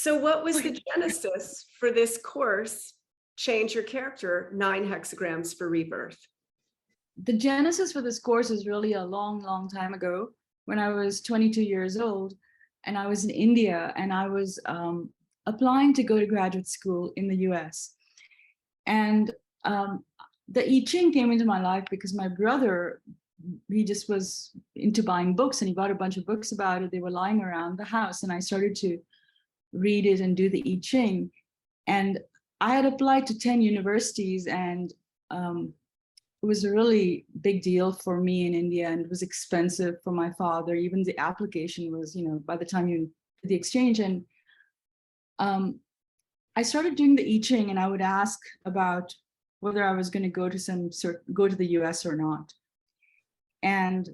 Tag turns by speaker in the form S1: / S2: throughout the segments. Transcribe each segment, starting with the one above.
S1: So what was the genesis for this course, Change Your Character, 9 Hexagrams for Rebirth?
S2: The genesis for this course is really a long time ago when I was 22 years old and I was in India and I was applying to go to graduate school in the US. And the I Ching came into my life because my brother, he just was into buying books and he bought a bunch of books about it. They were lying around the house and I started to read it and do the I Ching. And I had applied to 10 universities and it was a really big deal for me in India and it was expensive for my father. Even the application was, by the time you did the exchange. And I started doing the I Ching and I would ask about whether I was going to go to go to the US or not. And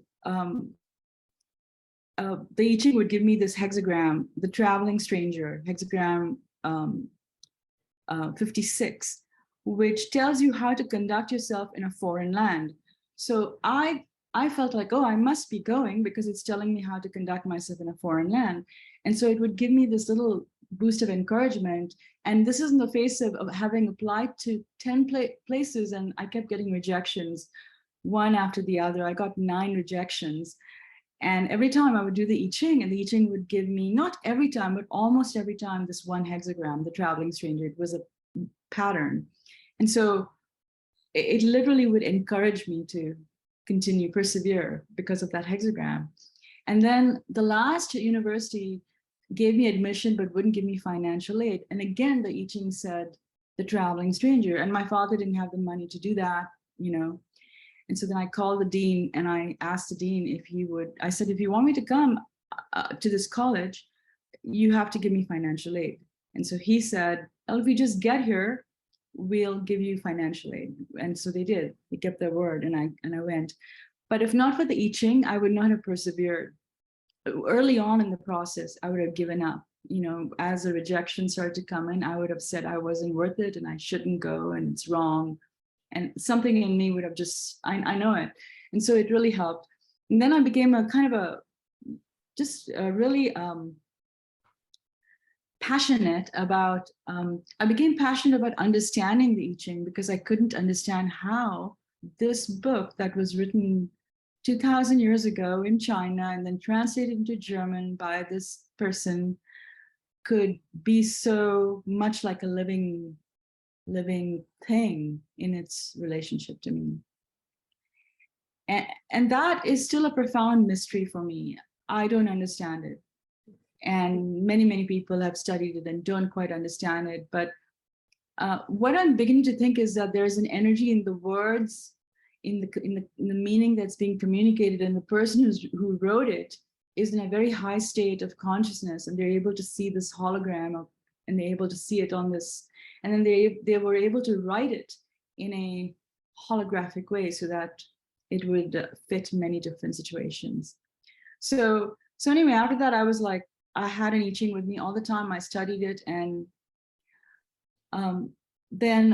S2: the I Ching would give me this hexagram, the traveling stranger, hexagram 56, which tells you how to conduct yourself in a foreign land. So I felt like, oh, I must be going because it's telling me how to conduct myself in a foreign land. And so it would give me this little boost of encouragement. And this is in the face of having applied to 10 places and I kept getting rejections, one after the other. I got 9 rejections. And every time I would do the I Ching, and the I Ching would give me, not every time, but almost every time, this one hexagram, the traveling stranger. It was a pattern. And so it literally would encourage me to continue, persevere because of that hexagram. And then the last university gave me admission, but wouldn't give me financial aid. And again, the I Ching said, the traveling stranger. And my father didn't have the money to do that, And so then I called the dean and I asked the dean if he would, I said, if you want me to come to this college, you have to give me financial aid. And so he said, well, if you just get here, we'll give you financial aid. And so they did. They kept their word and I went. But if not for the I Ching, I would not have persevered. Early on in the process, I would have given up. As the rejection started to come in, I would have said I wasn't worth it and I shouldn't go and it's wrong. And something in me would have just, I know it. And so it really helped. And then I became a kind of really passionate about, I became passionate about understanding the I Ching because I couldn't understand how this book that was written 2000 years ago in China and then translated into German by this person could be so much like a living thing in its relationship to me. And that is still a profound mystery for me. I don't understand it. And many people have studied it and don't quite understand it. But what I'm beginning to think is that there's an energy in the words, in the meaning that's being communicated, and the person who wrote it is in a very high state of consciousness, and they're able to see this hologram and they're able to see it on this, and then they were able to write it in a holographic way so that it would fit many different situations. So anyway, after that, I was like, I had an I Ching with me all the time. I studied it, and then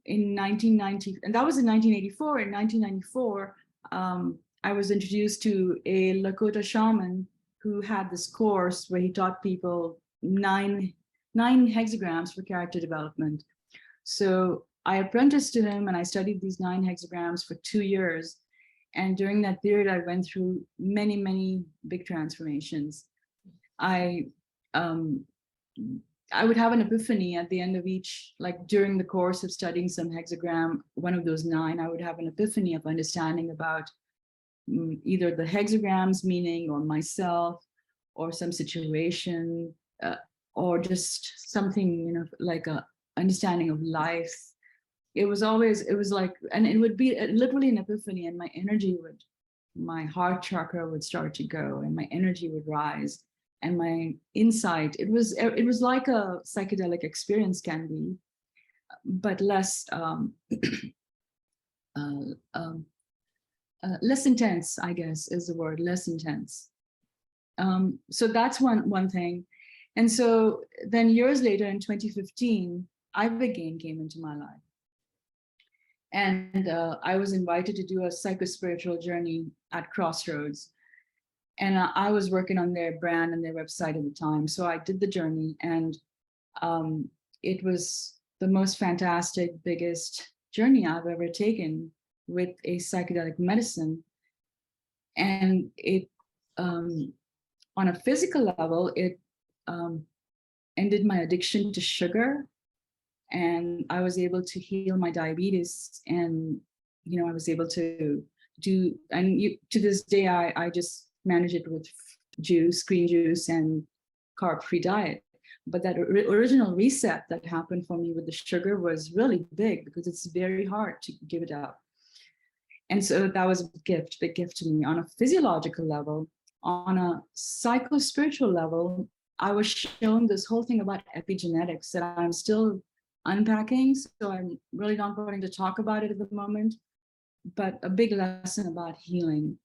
S2: in 1990, and that was in 1984. In 1994, I was introduced to a Lakota shaman who had this course where he taught people nine hexagrams for character development. So I apprenticed to him and I studied these 9 hexagrams for 2 years. And during that period, I went through many big transformations. I would have an epiphany at the end of each, like during the course of studying some hexagram, one of those 9, I would have an epiphany of understanding about either the hexagram's meaning or myself or some situation or just something, like a understanding of life. It was like, and it would be literally an epiphany, and my heart chakra would start to go and my energy would rise. And my insight, it was like a psychedelic experience can be, but less less intense, I guess is the word, less intense. So that's one thing. And so then years later in 2015, Ibogaine came into my life. And I was invited to do a psychospiritual journey at Crossroads. And I was working on their brand and their website at the time. So I did the journey, and it was the most fantastic, biggest journey I've ever taken with a psychedelic medicine. And it, on a physical level, it ended my addiction to sugar, and I was able to heal my diabetes. And I was able to do, and to this day, I just manage it with juice, green juice, and carb-free diet. But that original reset that happened for me with the sugar was really big, because it's very hard to give it up. And so that was a big gift to me on a physiological level. On a psycho-spiritual level, I was shown this whole thing about epigenetics that I'm still unpacking. So I'm really not going to talk about it at the moment, but a big lesson about healing.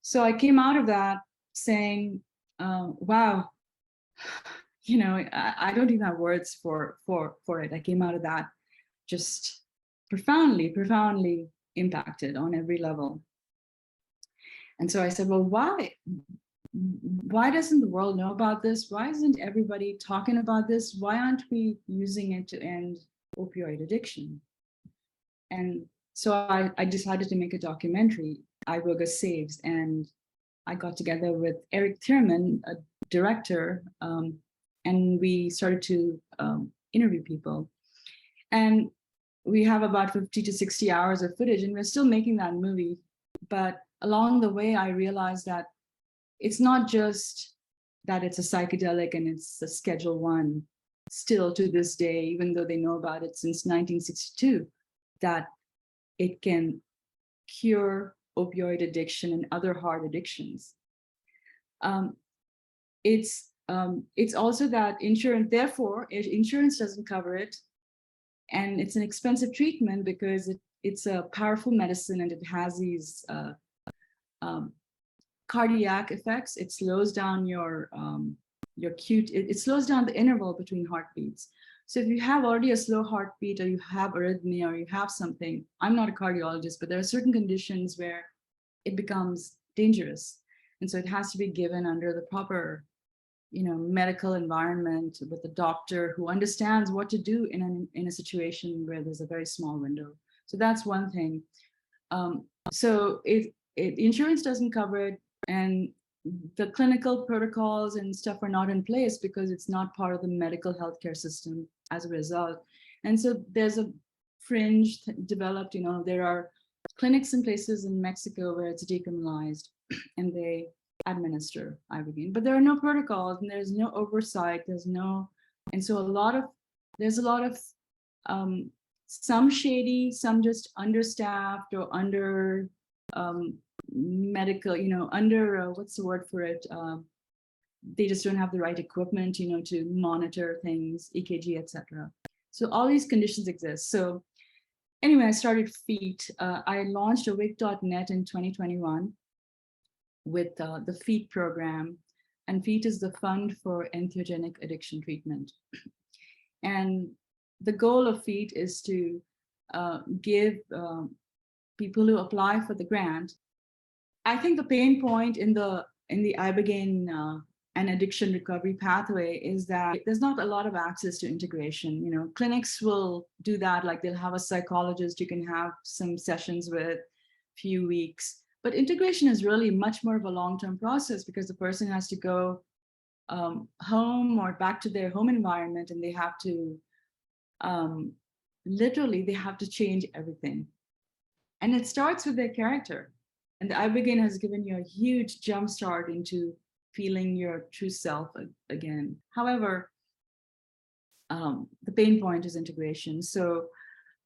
S2: So I came out of that saying, wow, I don't even have words for it. I came out of that just profoundly impacted on every level. And so I said, well, why doesn't the world know about this? Why isn't everybody talking about this? Why aren't we using it to end opioid addiction? And so I decided to make a documentary, Iboga Saves, and I got together with Eric Thierman, a director, and we started to interview people. And we have about 50 to 60 hours of footage, and we're still making that movie. But along the way, I realized that it's not just that it's a psychedelic and it's a Schedule 1 still to this day, even though they know about it since 1962, that it can cure opioid addiction and other heart addictions. It's also that insurance doesn't cover it, and it's an expensive treatment because it's a powerful medicine, and it has these cardiac effects. It slows down your it slows down the interval between heartbeats. So if you have already a slow heartbeat, or you have arrhythmia, or you have something, I'm not a cardiologist, but there are certain conditions where it becomes dangerous. And so it has to be given under the proper, medical environment, with a doctor who understands what to do in a situation where there's a very small window. So that's one thing. So if insurance doesn't cover it, and the clinical protocols and stuff are not in place because it's not part of the medical healthcare system as a result. And so there's a fringe developed, there are clinics and places in Mexico where it's decriminalized and they administer ibogaine, but there are no protocols and there's no oversight, and so there's a lot of some shady, some just understaffed or under medical, under what's the word for it? They just don't have the right equipment, to monitor things, EKG, etc. So all these conditions exist. So anyway, I started FEAT. I launched awake.net in 2021 with the FEAT program, and FEAT is the Fund for Entheogenic Addiction Treatment. And the goal of FEAT is to give people who apply for the grant. I think the pain point in the ibogaine and addiction recovery pathway is that there's not a lot of access to integration. Clinics will do that, like they'll have a psychologist you can have some sessions with, few weeks. But integration is really much more of a long-term process, because the person has to go home or back to their home environment, and they have to literally, they have to change everything. And it starts with their character. And the ibogaine has given you a huge jump start into feeling your true self again. However, the pain point is integration. So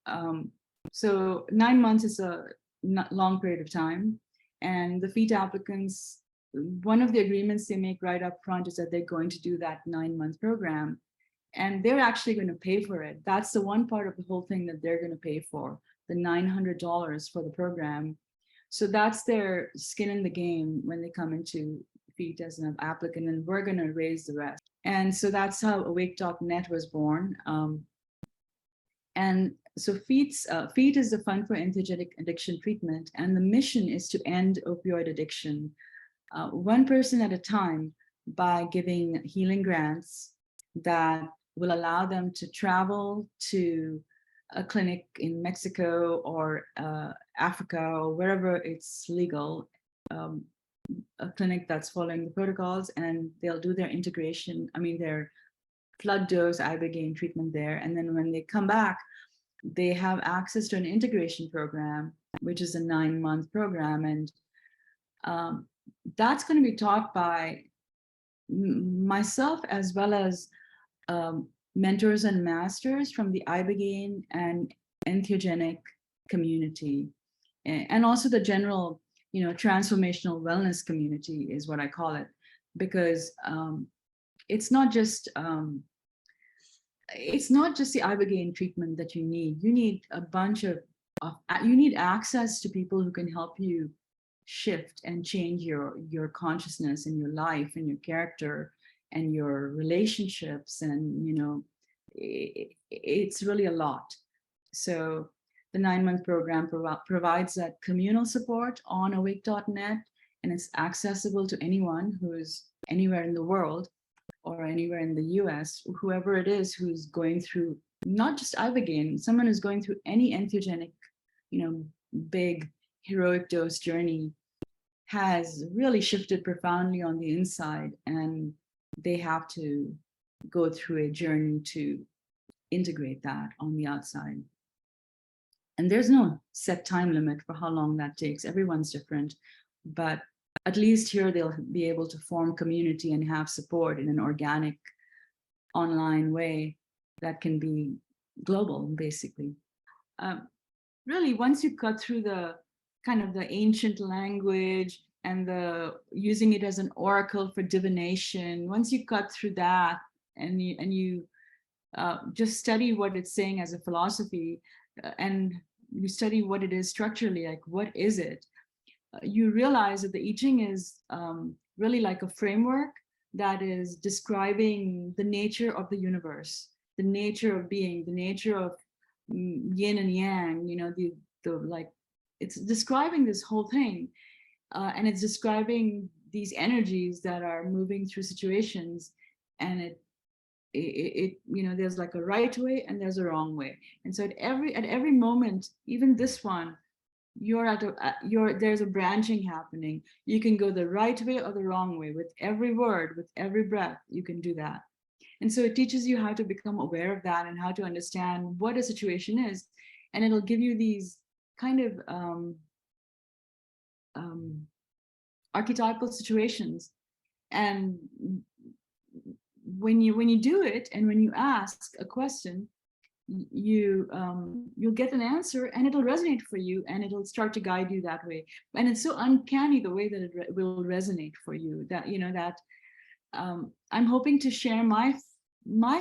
S2: 9 months is a long period of time. And the FEAT applicants, one of the agreements they make right up front is that they're going to do that 9-month program. And they're actually going to pay for it. That's the one part of the whole thing that they're going to pay for, the $900 for the program. So that's their skin in the game when they come into FEAT as an applicant, and we're going to raise the rest. And so that's how awake.net was born. And so FEAT is the Fund for Entheogenic Addiction Treatment, and the mission is to end opioid addiction. one person at a time by giving healing grants that will allow them to travel to a clinic in Mexico or Africa or wherever it's legal, a clinic that's following the protocols, and they'll do their integration, their flood dose ibogaine treatment there. And then when they come back, they have access to an integration program, which is a 9-month program. And that's going to be taught by myself as well as mentors and masters from the ibogaine and entheogenic community, and also the general, transformational wellness community is what I call it, because it's not just the ibogaine treatment that you need. You need a bunch of you need access to people who can help you shift and change your consciousness and your life and your character and your relationships, and it's really a lot. So the 9-month program provides that communal support on awake.net, and it's accessible to anyone who's anywhere in the world or anywhere in the US, whoever it is who's going through not just ibogaine, someone who's going through any entheogenic, big heroic dose journey has really shifted profoundly on the inside, and they have to go through a journey to integrate that on the outside. And there's no set time limit for how long that takes. Everyone's different, but at least here they'll be able to form community and have support in an organic online way that can be global, basically. Really, once you cut through the kind of the ancient language and the using it as an oracle for divination, once you cut through that and you just study what it's saying as a philosophy, and you study what it is structurally, like what is it, you realize that the I Ching is really like a framework that is describing the nature of the universe, the nature of being, the nature of yin and yang, the like, it's describing this whole thing, and it's describing these energies that are moving through situations, and it there's like a right way and there's a wrong way. And so at every moment, even this one, there's a branching happening. You can go the right way or the wrong way. With every word, with every breath, you can do that. And so it teaches you how to become aware of that and how to understand what a situation is. And it'll give you these kind of archetypal situations. And when you do it, and when you ask a question, you'll get an answer, and it'll resonate for you, and it'll start to guide you that way. And it's so uncanny the way that it will resonate for you, that I'm hoping to share my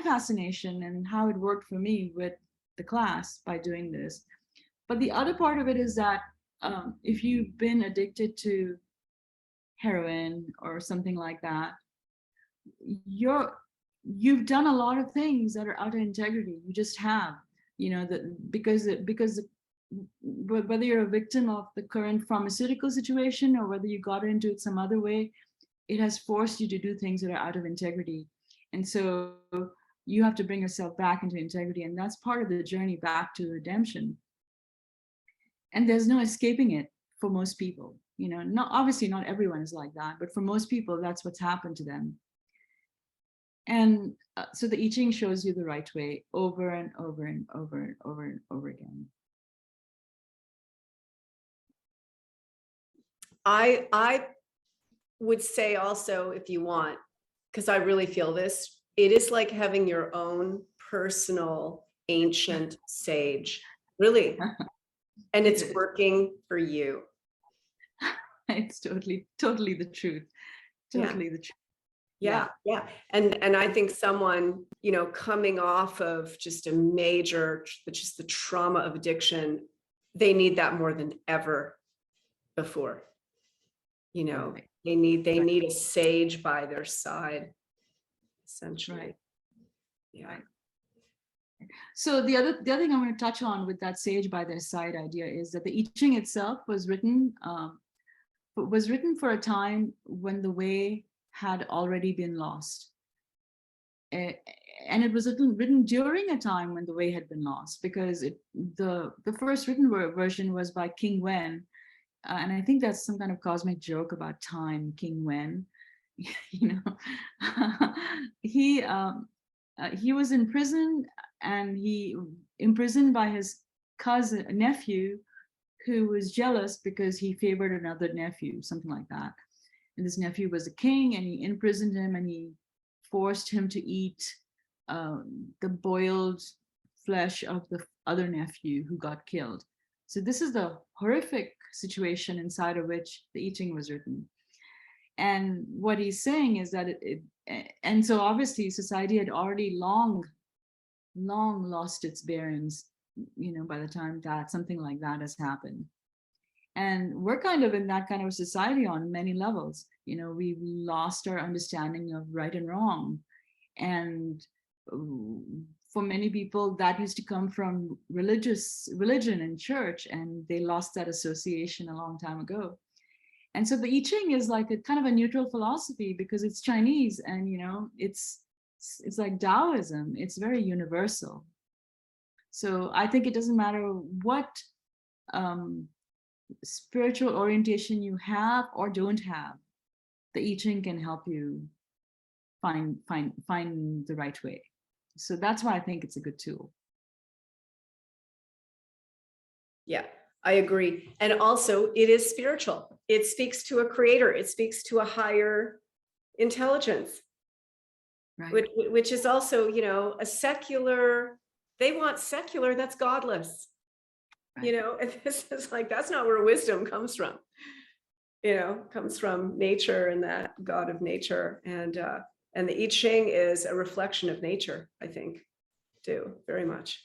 S2: fascination and how it worked for me with the class by doing this. But the other part of it is that if you've been addicted to heroin or something like that, you've done a lot of things that are out of integrity. You just have, because whether you're a victim of the current pharmaceutical situation or whether you got into it some other way, it has forced you to do things that are out of integrity. And so you have to bring yourself back into integrity, and that's part of the journey back to redemption. And there's no escaping it for most people. Obviously not everyone is like that, but for most people, that's what's happened to them. And so the I Ching shows you the right way over and over and over and over and over again.
S1: I would say also, if you want, because I really feel this, it is like having your own personal ancient sage, really. And it's working for you.
S2: It's totally the truth. Totally the truth.
S1: Yeah. And I think someone, coming off of just a major, just the trauma of addiction, they need that more than ever before. They need a sage by their side, essentially.
S2: Right.
S1: Yeah.
S2: Right. So the other thing I'm going to touch on with that sage by their side idea is that the I Ching itself was written was written for a time when the way had already been lost. And it was written during a time when the way had been lost, because the first written version was by King Wen. And I think that's some kind of cosmic joke about time, King Wen. You know, he was in prison, and he imprisoned by his nephew, who was jealous because he favored another nephew, something like that. And this nephew was a king, and he imprisoned him, and he forced him to eat the boiled flesh of the other nephew who got killed. So this is the horrific situation inside of which the I Ching was written. And what he's saying is that and so obviously society had already long lost its bearings, you know, by the time that something like that has happened. And we're kind of in that kind of society on many levels. You know, we've lost our understanding of right and wrong. And for many people, that used to come from religion and church, and they lost that association a long time ago. And so the I Ching is like a kind of a neutral philosophy, because it's Chinese, and, you know, it's like Taoism. It's very universal. So I think it doesn't matter what spiritual orientation you have or don't have, the I Ching can help you find the right way. So that's why I think it's a good tool.
S1: Yeah, I agree. And also it is spiritual. It speaks to a creator. It speaks to a higher intelligence, right. which is also, you know, a secular, they want secular, that's godless. Right. You know, and this is like, that's not where wisdom comes from. You know, comes from nature and that God of nature. And the I Ching is a reflection of nature, I think, too, very much.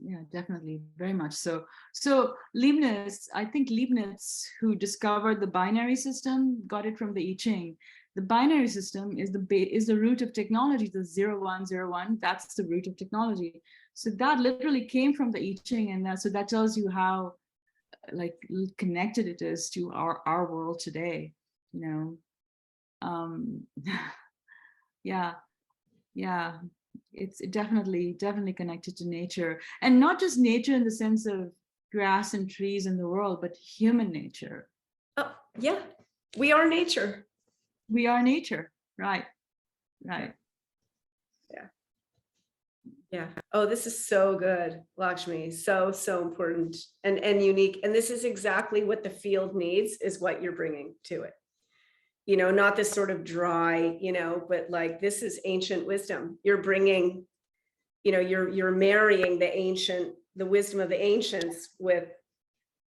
S2: Yeah, definitely, very much so. So Leibniz, I think Leibniz, who discovered the binary system, got it from the I Ching. The binary system is the root of technology. The 0101, that's the root of technology. So that literally came from the I Ching, and so that tells you how like connected it is to our world today. You know, yeah. It's definitely connected to nature, and not just nature in the sense of grass and trees in the world, but human nature.
S1: Oh, yeah, we are nature.
S2: We are nature, right.
S1: Yeah. Oh, this is so good, Lakshmi. So important and unique. And this is exactly what the field needs, is what you're bringing to it. You know, not this sort of dry, you know, but like, this is ancient wisdom. You're bringing, you know, you're marrying the wisdom of the ancients with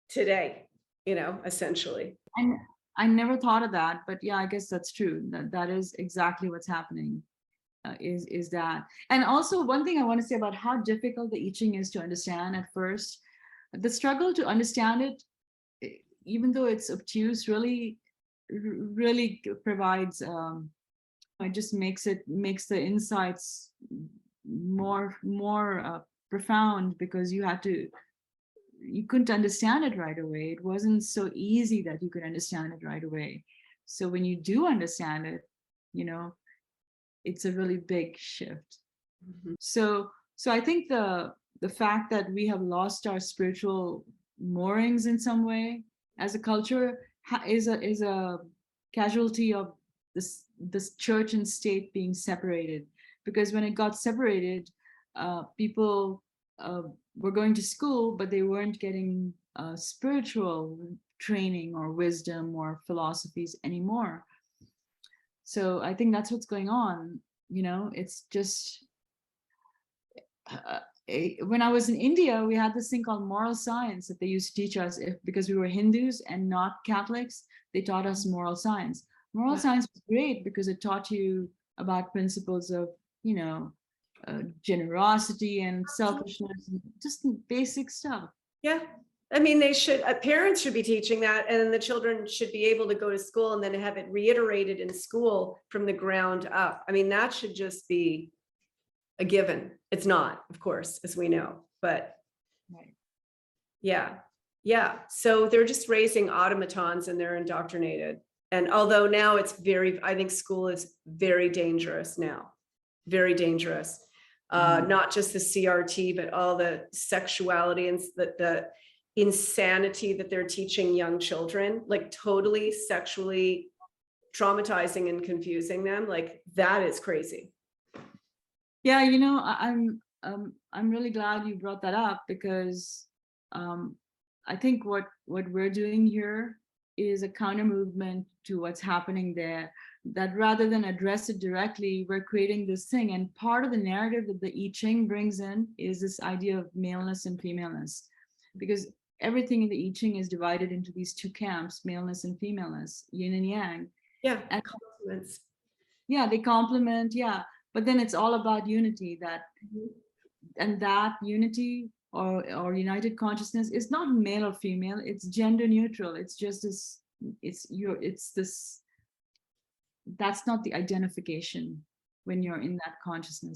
S1: today, you know, essentially.
S2: And I never thought of that, but yeah, I guess that's true. That is exactly what's happening. Is that. And also one thing I want to say about how difficult the I Ching is to understand at first, the struggle to understand it, even though it's obtuse, really provides, it just makes the insights more profound, because you couldn't understand it right away. It wasn't so easy that you could understand it right away. So when you do understand it, you know, it's a really big shift. Mm-hmm. So I think the fact that we have lost our spiritual moorings in some way as a culture is a casualty of this church and state being separated. Because when it got separated, people were going to school, but they weren't getting spiritual training or wisdom or philosophies anymore. So I think that's what's going on. You know, it's just when I was in India, we had this thing called moral science that they used to teach us. Because we were Hindus and not Catholics, they taught us moral science. Moral science was great because it taught you about principles of, you know, generosity and selfishness, and just basic stuff.
S1: Yeah. I mean, parents should be teaching that, and the children should be able to go to school and then have it reiterated in school from the ground up. I mean, that should just be a given. It's not, of course, as we know, but yeah. Yeah, so they're just raising automatons and they're indoctrinated. And although now it's I think school is very dangerous now, very dangerous. Not just the CRT, but all the sexuality and the insanity that they're teaching young children, like totally sexually traumatizing and confusing them. Like that is crazy.
S2: Yeah, I'm really glad you brought that up, because I think what we're doing here is a counter movement to what's happening there, that rather than address it directly, we're creating this thing. And part of the narrative that the I Ching brings in is this idea of maleness and femaleness, because everything in the I Ching is divided into these two camps, maleness and femaleness, yin and yang.
S1: Yeah,
S2: and
S1: compliments.
S2: yeah, they complement, yeah, but then it's all about unity, and that unity or united consciousness is not male or female, it's gender neutral. It's just this, that's not the identification when you're in that consciousness.